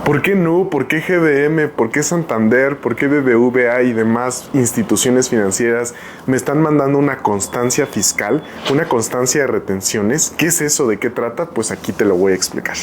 ¿Por qué Nu? ¿Por qué GBM? ¿Por qué Santander? ¿Por qué BBVA y demás instituciones financieras me están mandando una constancia fiscal, una constancia de retenciones? ¿Qué es eso? ¿De qué trata? Pues aquí te lo voy a explicar.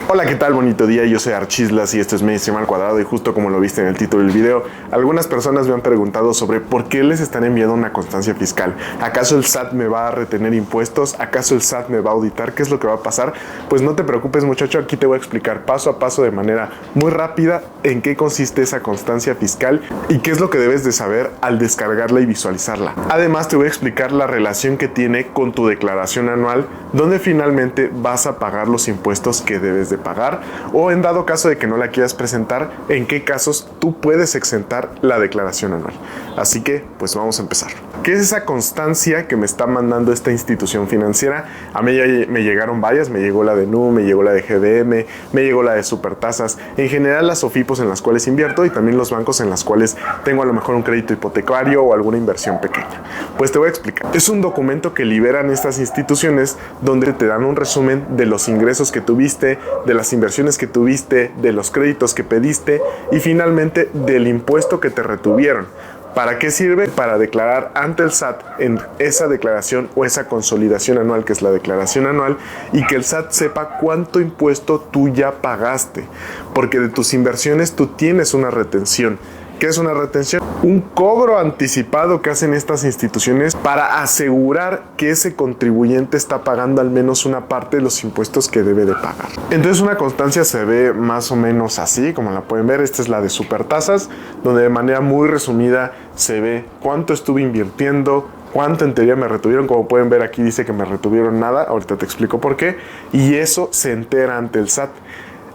Hola, ¿qué tal? Bonito día, yo soy Archislas y esto es Mainstream al Cuadrado, y justo como lo viste en el título del video, algunas personas me han preguntado sobre por qué les están enviando una constancia fiscal. ¿Acaso el SAT me va a retener impuestos? ¿Acaso el SAT me va a auditar? ¿Qué es lo que va a pasar? Pues no te preocupes, muchacho, aquí te voy a explicar paso a paso de manera muy rápida en qué consiste esa constancia fiscal y qué es lo que debes de saber al descargarla y visualizarla. Además te voy a explicar la relación que tiene con tu declaración anual, donde finalmente vas a pagar los impuestos que debes de pagar, o en dado caso de que no la quieras presentar, en qué casos tú puedes exentar la declaración anual. Así que pues vamos a empezar. ¿Qué es esa constancia que me está mandando esta institución financiera? A mí ya me llegaron varias, me llegó la de Nu, me llegó la de GBM, me llegó la de Supertasas, en general las SOFIPOS en las cuales invierto y también los bancos en las cuales tengo a lo mejor un crédito hipotecario o alguna inversión pequeña. Pues te voy a explicar. Es un documento que liberan estas instituciones donde te dan un resumen de los ingresos que tuviste, de las inversiones que tuviste, de los créditos que pediste y finalmente del impuesto que te retuvieron. ¿Para qué sirve? Para declarar ante el SAT en esa declaración o esa consolidación anual, que es la declaración anual, y que el SAT sepa cuánto impuesto tú ya pagaste, porque de tus inversiones tú tienes una retención. ¿Qué es una retención? Un cobro anticipado que hacen estas instituciones para asegurar que ese contribuyente está pagando al menos una parte de los impuestos que debe de pagar. Entonces una constancia se ve más o menos así, como la pueden ver. Esta es la de Supertasas, donde de manera muy resumida se ve cuánto estuve invirtiendo, cuánto en teoría me retuvieron. Como pueden ver aquí dice que me retuvieron nada, ahorita te explico por qué, y eso se entera ante el SAT.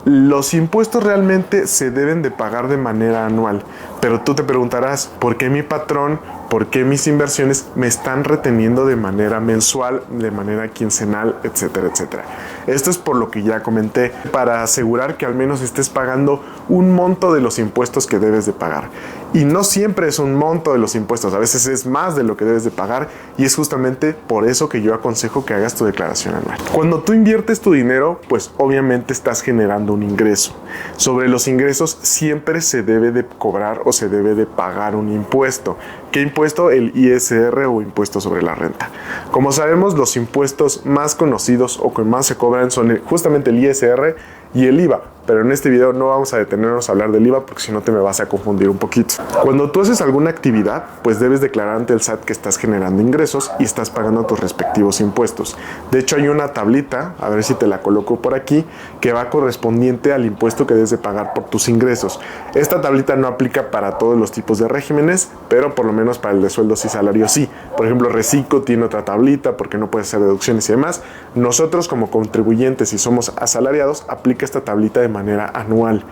Los impuestos realmente se deben de pagar de manera anual, pero tú te preguntarás, ¿por qué mi patrón, por qué mis inversiones me están reteniendo de manera mensual, de manera quincenal, etcétera, etcétera? Esto es por lo que ya comenté, para asegurar que al menos estés pagando un monto de los impuestos que debes de pagar. Y no siempre es un monto de los impuestos, a veces es más de lo que debes de pagar, y es justamente por eso que yo aconsejo que hagas tu declaración anual. Cuando tú inviertes tu dinero, pues obviamente estás generando un ingreso. Sobre los ingresos siempre se debe de cobrar o se debe de pagar un impuesto. ¿Qué impuesto? El ISR o impuesto sobre la renta. Como sabemos, los impuestos más conocidos o que más se cobran son justamente el ISR y el IVA, pero en este video no vamos a detenernos a hablar del IVA porque si no te me vas a confundir un poquito. Cuando tú haces alguna actividad, pues debes declarar ante el SAT que estás generando ingresos y estás pagando tus respectivos impuestos. De hecho, hay una tablita, a ver si te la coloco por aquí, que va correspondiente al impuesto que debes de pagar por tus ingresos. Esta tablita no aplica para todos los tipos de regímenes, pero por lo menos para el de sueldos y salarios sí. Por ejemplo, Reciclo tiene otra tablita porque no puedes hacer deducciones y demás. Nosotros como contribuyentes, si somos asalariados, aplica esta tablita de manera anual.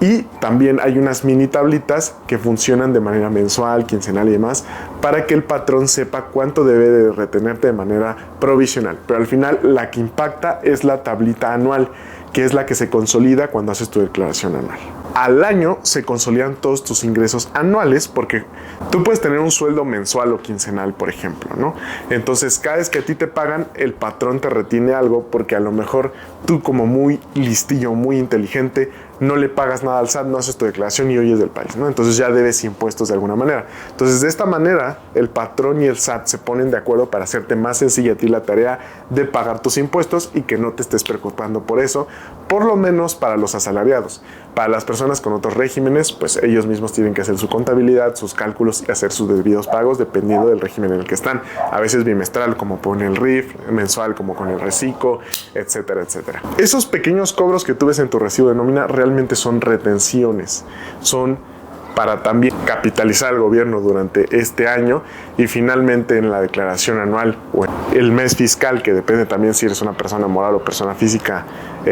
Y también hay unas mini tablitas que funcionan de manera mensual, quincenal y demás, para que el patrón sepa cuánto debe de retenerte de manera provisional. Pero al final la que impacta es la tablita anual, que es la que se consolida cuando haces tu declaración anual. Al año se consolidan todos tus ingresos anuales, porque tú puedes tener un sueldo mensual o quincenal, por ejemplo, ¿no? Entonces, cada vez que a ti te pagan, el patrón te retiene algo porque a lo mejor tú, como muy listillo, muy inteligente, no le pagas nada al SAT, no haces tu declaración y huyes del país, ¿no? Entonces ya debes impuestos de alguna manera. Entonces, de esta manera, el patrón y el SAT se ponen de acuerdo para hacerte más sencilla a ti la tarea de pagar tus impuestos y que no te estés preocupando por eso, por lo menos para los asalariados. Para las personas con otros regímenes, pues ellos mismos tienen que hacer su contabilidad, sus cálculos y hacer sus debidos pagos dependiendo del régimen en el que están. A veces bimestral, como pone el RIF, mensual, como con el Reciclo, etcétera, etcétera. Esos pequeños cobros que tú ves en tu recibo de nómina realmente son retenciones, son para también capitalizar al gobierno durante este año, y finalmente en la declaración anual o el mes fiscal, que depende también si eres una persona moral o persona física,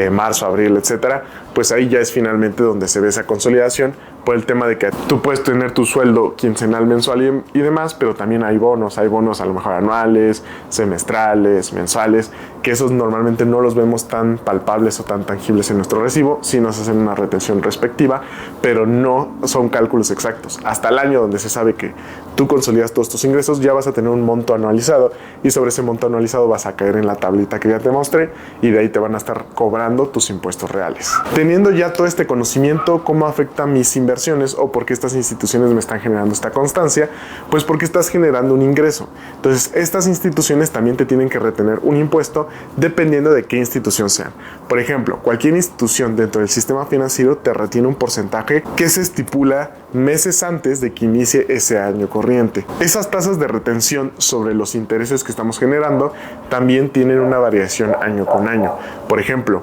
marzo, abril, etcétera, pues ahí ya es finalmente donde se ve esa consolidación por el tema de que tú puedes tener tu sueldo quincenal, mensual y demás, pero también hay bonos a lo mejor anuales, semestrales, mensuales, que esos normalmente no los vemos tan palpables o tan tangibles en nuestro recibo, sí nos hacen una retención respectiva, pero no son cálculos exactos. Hasta el año donde se sabe que tú consolidas todos tus ingresos, ya vas a tener un monto anualizado y sobre ese monto anualizado vas a caer en la tablita que ya te mostré y de ahí te van a estar cobrando tus impuestos reales. Teniendo ya todo este conocimiento, ¿cómo afecta mis inversiones o por qué estas instituciones me están generando esta constancia? Pues porque estás generando un ingreso. Entonces, estas instituciones también te tienen que retener un impuesto dependiendo de qué institución sean. Por ejemplo, cualquier institución dentro del sistema financiero te retiene un porcentaje que se estipula meses antes de que inicie ese año corriente. Esas tasas de retención sobre los intereses que estamos generando también tienen una variación año con año. Por ejemplo,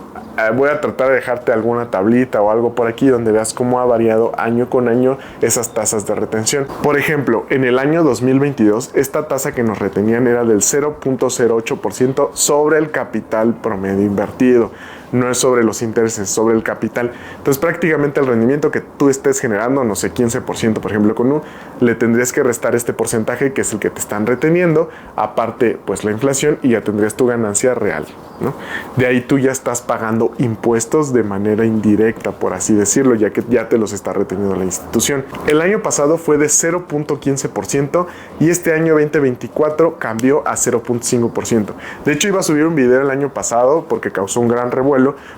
voy a tratar de dejarte alguna tablita o algo por aquí donde veas cómo ha variado año con año esas tasas de retención. Por ejemplo, en el año 2022, esta tasa que nos retenían era del 0.08% sobre el capital promedio invertido. No es sobre los intereses, sobre el capital. Entonces prácticamente el rendimiento que tú estés generando, no sé, 15% por ejemplo con U, le tendrías que restar este porcentaje que es el que te están reteniendo, aparte pues la inflación, y ya tendrías tu ganancia real, ¿no? De ahí tú ya estás pagando impuestos de manera indirecta, por así decirlo, ya que ya te los está reteniendo la institución. El año pasado fue de 0.15% y este año 2024 cambió a 0.5%. De hecho iba a subir un video el año pasado porque causó un gran revuelo,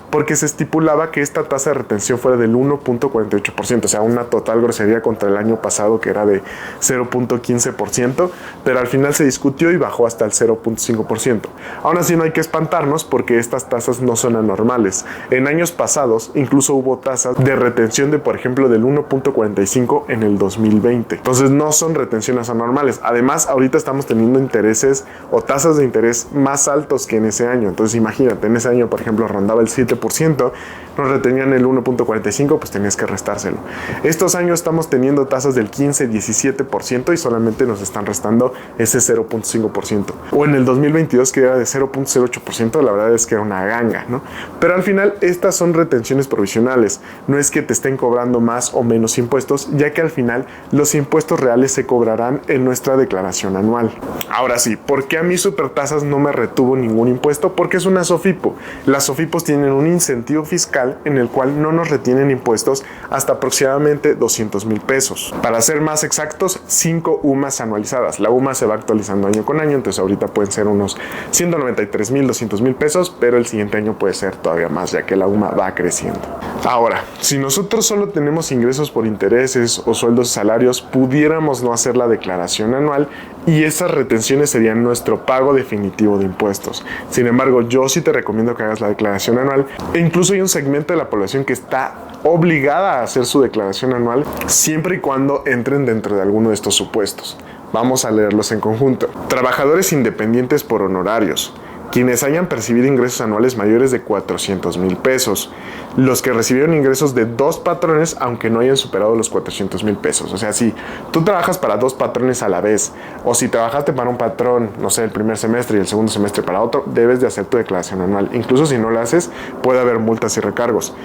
porque se estipulaba que esta tasa de retención fuera del 1.48%, o sea, una total grosería contra el año pasado que era de 0.15%, pero al final se discutió y bajó hasta el 0.5%. Aún así no hay que espantarnos porque estas tasas no son anormales. En años pasados incluso hubo tasas de retención de, por ejemplo, del 1.45 en el 2020. Entonces no son retenciones anormales. Además, ahorita estamos teniendo intereses o tasas de interés más altos que en ese año. Entonces imagínate, en ese año, por ejemplo, rondaba el 7%, nos retenían el 1.45, pues tenías que restárselo. Estos años estamos teniendo tasas del 15-17% y solamente nos están restando ese 0.5%. O en el 2022 que era de 0.08%, la verdad es que era una ganga, ¿no? Pero al final estas son retenciones provisionales, no es que te estén cobrando más o menos impuestos, ya que al final los impuestos reales se cobrarán en nuestra declaración anual. Ahora sí, ¿por qué a mí Supertasas no me retuvo ningún impuesto? Porque es una SOFIPO. Las SOFIPOS tienen un incentivo fiscal en el cual no nos retienen impuestos hasta aproximadamente 200,000 pesos. Para ser más exactos, 5 UMAS anualizadas. La UMA se va actualizando año con año, entonces ahorita pueden ser unos 193,000, 200,000 pesos, pero el siguiente año puede ser todavía más, ya que la UMA va creciendo. Ahora, si nosotros solo tenemos ingresos por intereses o sueldos y salarios, pudiéramos no hacer la declaración anual y esas retenciones serían nuestro pago definitivo de impuestos. Sin embargo, yo sí te recomiendo que hagas la declaración anual, e incluso hay un segmento de la población que está obligada a hacer su declaración anual siempre y cuando entren dentro de alguno de estos supuestos. Vamos a leerlos en conjunto. Trabajadores independientes por honorarios, quienes hayan percibido ingresos anuales mayores de 400,000 pesos, los que recibieron ingresos de 2 patrones aunque no hayan superado los 400,000 pesos. O sea, si tú trabajas para 2 patrones a la vez, o si trabajaste para un patrón, no sé, el primer semestre y el segundo semestre para otro, debes de hacer tu declaración anual. Incluso si no la haces, puede haber multas y recargos.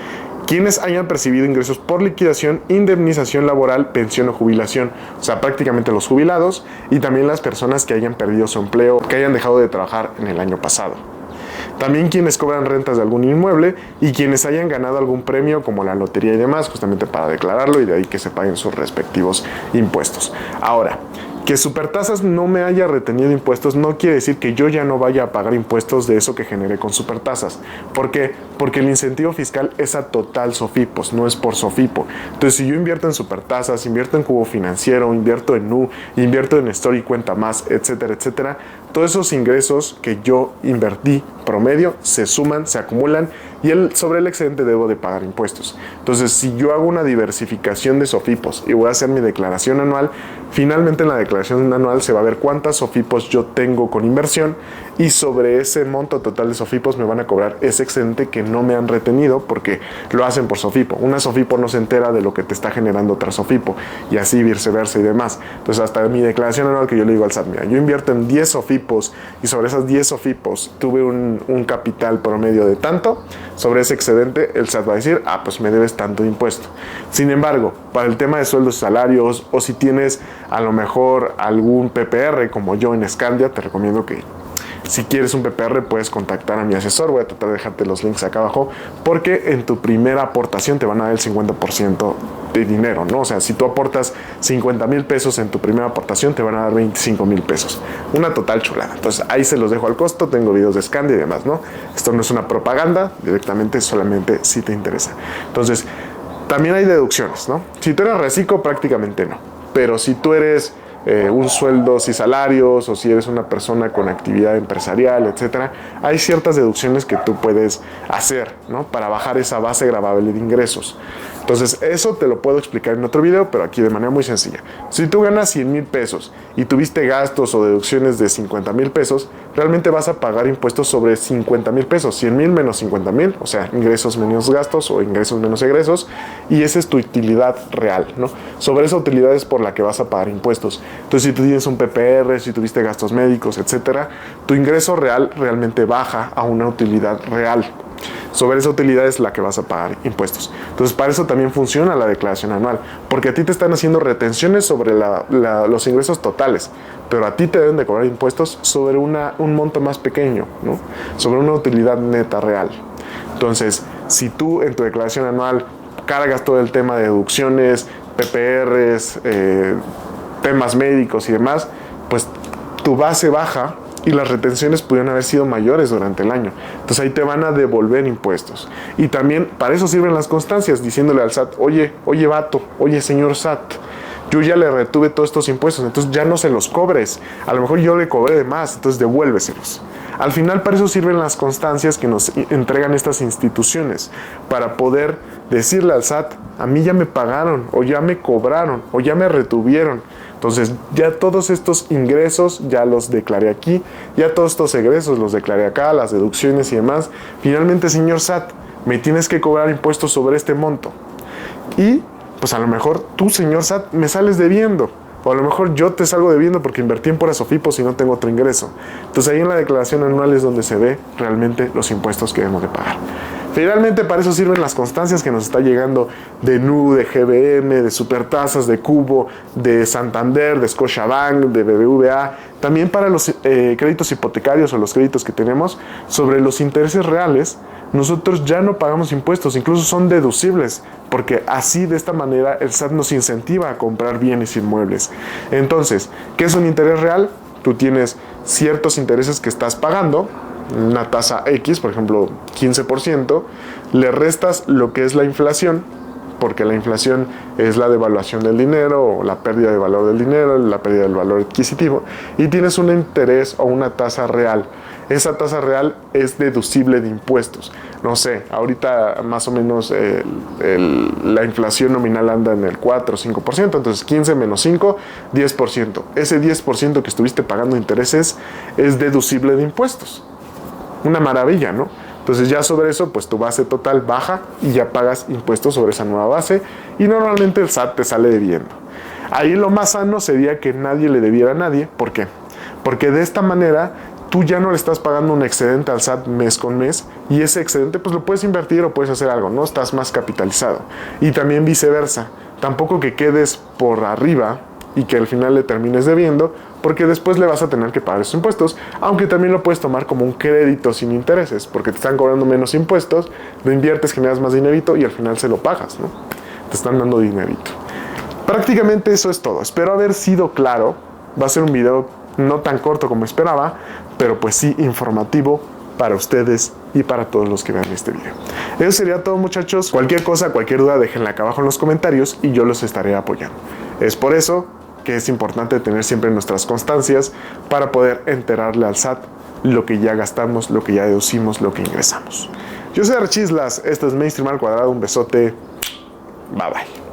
Quienes hayan percibido ingresos por liquidación, indemnización laboral, pensión o jubilación, o sea, prácticamente los jubilados, y también las personas que hayan perdido su empleo, que hayan dejado de trabajar en el año pasado. También quienes cobran rentas de algún inmueble y quienes hayan ganado algún premio como la lotería y demás, justamente para declararlo y de ahí que se paguen sus respectivos impuestos. Ahora, que Supertasas no me haya retenido impuestos no quiere decir que yo ya no vaya a pagar impuestos de eso que generé con Supertasas. ¿Por qué? Porque el incentivo fiscal es a total SOFIPOS, no es por SOFIPO. Entonces, si yo invierto en Supertasas, invierto en Cubo Financiero, invierto en Nu, invierto en Story Cuenta Más, etcétera, etcétera, todos esos ingresos que yo invertí promedio se suman, se acumulan y sobre el excedente debo de pagar impuestos. Entonces, si yo hago una diversificación de SOFIPOS y voy a hacer mi declaración anual, finalmente en la declaración anual se va a ver cuántas SOFIPOS yo tengo con inversión y sobre ese monto total de SOFIPOS me van a cobrar ese excedente que no me han retenido porque lo hacen por SOFIPO. Una SOFIPO no se entera de lo que te está generando otra SOFIPO y así viceversa y demás. Entonces hasta mi declaración anual que yo le digo al SAT, mira, yo invierto en 10 SOFIPOs y sobre esas 10 SOFIPOs tuve un capital promedio de tanto, sobre ese excedente el SAT va a decir, pues me debes tanto de impuesto. Sin embargo, para el tema de sueldos y salarios, o si tienes a lo mejor algún PPR como yo en Scandia, te recomiendo que si quieres un PPR puedes contactar a mi asesor. Voy a tratar de dejarte los links acá abajo, porque en tu primera aportación te van a dar el 50% de dinero, ¿no? O sea, si tú aportas 50,000 pesos en tu primera aportación, te van a dar 25,000 pesos. Una total chulada. Entonces ahí se los dejo al costo. Tengo videos de Scandia y demás, ¿no? Esto no es una propaganda, directamente solamente si te interesa. Entonces, también hay deducciones, ¿no? Si tú eres reciclo, prácticamente no. Pero si tú eres un sueldos y salarios, o si eres una persona con actividad empresarial, etcétera, hay ciertas deducciones que tú puedes hacer, ¿no? Para bajar esa base gravable de ingresos. Entonces, eso te lo puedo explicar en otro video, pero aquí de manera muy sencilla. Si tú ganas 100,000 pesos y tuviste gastos o deducciones de 50,000 pesos, realmente vas a pagar impuestos sobre 50,000 pesos. 100,000 menos 50,000, o sea, ingresos menos gastos o ingresos menos egresos, y esa es tu utilidad real, ¿no? Sobre esa utilidad es por la que vas a pagar impuestos. Entonces, si tú tienes un PPR, si tuviste gastos médicos, etcétera, tu ingreso real realmente baja a una utilidad real. Sobre esa utilidad es la que vas a pagar impuestos. Entonces, para eso también funciona la declaración anual, porque a ti te están haciendo retenciones sobre los ingresos totales, pero a ti te deben de cobrar impuestos sobre un monto más pequeño, ¿no? Sobre una utilidad neta real. Entonces, si tú en tu declaración anual cargas todo el tema de deducciones, PPRs, temas médicos y demás, pues tu base baja y las retenciones pudieron haber sido mayores durante el año. Entonces ahí te van a devolver impuestos. Y también para eso sirven las constancias, diciéndole al SAT, oye vato, oye señor SAT, yo ya le retuve todos estos impuestos, entonces ya no se los cobres. A lo mejor yo le cobré de más, entonces devuélveselos. Al final para eso sirven las constancias que nos entregan estas instituciones, para poder decirle al SAT, a mí ya me pagaron, o ya me cobraron, o ya me retuvieron. Entonces, ya todos estos ingresos ya los declaré aquí, ya todos estos egresos los declaré acá, las deducciones y demás. Finalmente, señor SAT, me tienes que cobrar impuestos sobre este monto. Y, pues a lo mejor tú, señor SAT, me sales debiendo. O a lo mejor yo te salgo debiendo porque invertí en puras SOFIPOS y no tengo otro ingreso. Entonces, ahí en la declaración anual es donde se ve realmente los impuestos que debemos de pagar. Finalmente, para eso sirven las constancias que nos está llegando de NU, de GBM, de Supertasas, de Cubo, de Santander, de Scotiabank, de BBVA. También para los créditos hipotecarios o los créditos que tenemos sobre los intereses reales, nosotros ya no pagamos impuestos, incluso son deducibles, porque así de esta manera el SAT nos incentiva a comprar bienes inmuebles. Entonces, ¿qué es un interés real? Tú tienes ciertos intereses que estás pagando, una tasa X, por ejemplo 15%, le restas lo que es la inflación, porque la inflación es la devaluación del dinero o la pérdida de valor del dinero, la pérdida del valor adquisitivo, y tienes un interés o una tasa real. Esa tasa real es deducible de impuestos. No sé, ahorita más o menos la inflación nominal anda en el 4 o 5%, entonces 15 menos 5, 10%. Ese 10% que estuviste pagando intereses es deducible de impuestos. Una maravilla, ¿no? Entonces ya sobre eso, pues tu base total baja y ya pagas impuestos sobre esa nueva base y normalmente el SAT te sale debiendo. Ahí lo más sano sería que nadie le debiera a nadie. ¿Por qué? Porque de esta manera tú ya no le estás pagando un excedente al SAT mes con mes y ese excedente pues lo puedes invertir o puedes hacer algo, ¿no? Estás más capitalizado. Y también viceversa. Tampoco que quedes por arriba y que al final le termines debiendo, porque después le vas a tener que pagar esos impuestos, aunque también lo puedes tomar como un crédito sin intereses, porque te están cobrando menos impuestos, lo inviertes, generas más dinerito y al final se lo pagas, ¿no? Te están dando dinerito. Prácticamente eso es todo. Espero haber sido claro. Va a ser un video no tan corto como esperaba, pero pues sí informativo para ustedes y para todos los que vean este video. Eso sería todo, muchachos. Cualquier cosa, cualquier duda, déjenla acá abajo en los comentarios y yo los estaré apoyando. Es por eso que es importante tener siempre nuestras constancias para poder enterarle al SAT lo que ya gastamos, lo que ya deducimos, lo que ingresamos. Yo soy Archislas, esto es Mainstream al Cuadrado, un besote, bye bye.